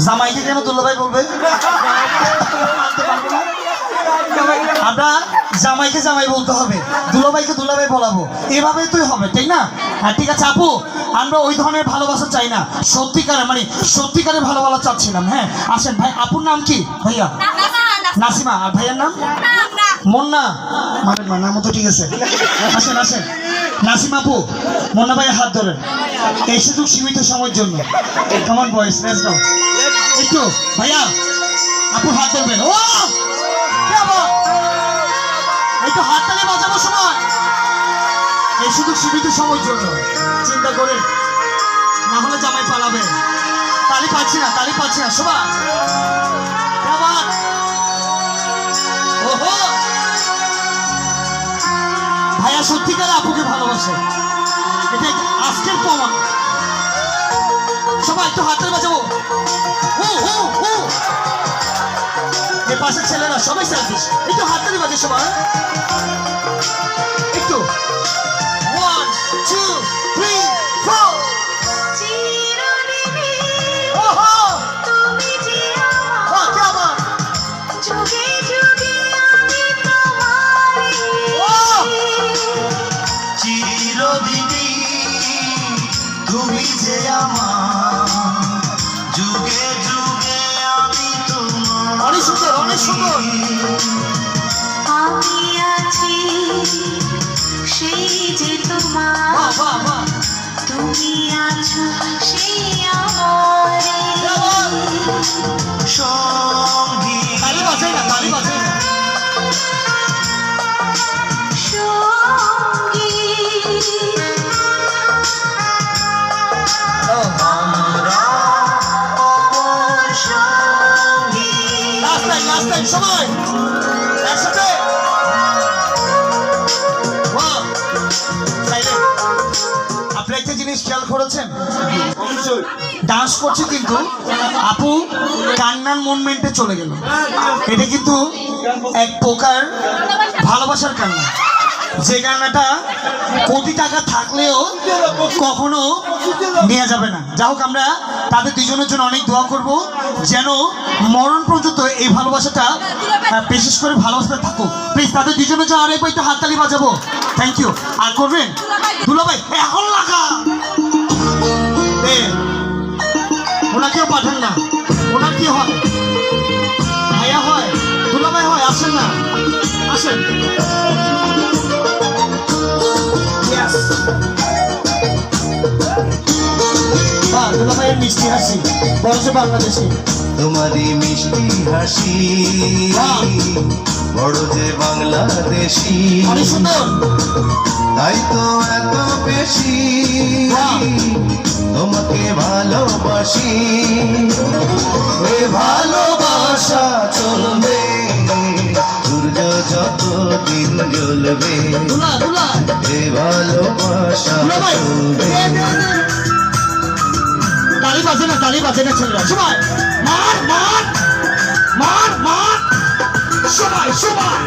জামাইকে কেন দুলাভাই বলবে? আমরা জামাইকে জামাই বলতে হবে, দুলাভাইকে দুলাভাই বলাবো, এভাবেই তুই হবে, ঠিক না? হ্যাঁ ঠিক আছে আপু, আমরা ওই ধরনের ভালোবাসা চাই না, সত্যিকারের মানে সত্যিকারের ভালোবাসা চাচ্ছিলাম। হ্যাঁ আসেন ভাই, আপুর নাম কি ভাইয়া? নাসিমা। আর ভাইয়ার নাম? মুন্না। মানে নামও তো ঠিক আছে। আসেন আসেন নাসিমা আপু, মুন্না ভাইয়ের হাত ধরেন এই সুযোগ সীমিত সময়ের জন্য। কেমন বয়স? Let's go. একটু ভাইয়া আপুর হাত ধরবেন। ও একটু হাত তালে বাজাবো সময়, এই শুধু সীমিত সময়ের জন্য। চিন্তা করেন, না হলে জামাই পালাবে। তালি পাচ্ছি না, তালি পাচ্ছি না সবাই। ওহো ভাইয়া সত্যিকারে আপুকে ভালোবাসে, এটা আজকের প্রমাণ। সবাই একটু হাতের বাজাবো। এই পাশের ছেলেরা সবাই সেলফিশ, একটু হাততালি বাজে সবাই। একটু 1 2 3 4। ওহো তুমি যে আমার, কে আমার যুগে যুগে আমি তোমারই। চিরদিনই তুমি যে আমার, যুগে যুগে আমি তোমার। অনেক সুন্দর, অনেক সুন্দর। আমি আছি সেই যে তোমার, তুমি আছো সেই আমার সঙ্গী। তালি বাজাই না, তালি বাজাই না। সঙ্গী। লাস্ট টাইম সবাই একসাথে। আপনি একটা জিনিস খেয়াল করেছেন, ডান্স করছে কিন্তু আপু কান্নার মুভমেন্টে চলে গেল। এটা কিন্তু এক প্রকার ভালোবাসার কান্না, যে কান্নাটা কোটি টাকা থাকলেও কখনো নেওয়া যাবে না। যা হোক, আমরা তাদের দুজনের জন্য অনেক দোয়া করব, যেন মরণ পর্যন্ত এই ভালোবাসাটা, বিশেষ করে ভালোবাসাটা থাকুক। প্লিজ তাদের দুজনের জন্য আরেকবার একটু হাততালি বাজাবো। Thank you. আর করবেন দুলাভাই এখন লাগা, ওনাকেও পাঠান না। ওনার কি হয়? ভাইয়া হয়, দুলাভাই হয়। আসেন না, আসেন। দুলাভাইয়ের মিষ্টি হাসি, বড় বাংলাদেশি। তোমারই মিষ্টি হাসি বড় যে বাংলাদেশি, অনেক সুন্দর। তাই তো এত বেশি তোমাকে ভালোবাসি। এ ভালোবাসা চলবে সূর্য যত দিন জ্বলবে, এ ভালোবাসা চলবে। তালি বাজে না, তালি বাজে না ছেলেরা। সবাই মার মার মার মার, সবাই সবাই।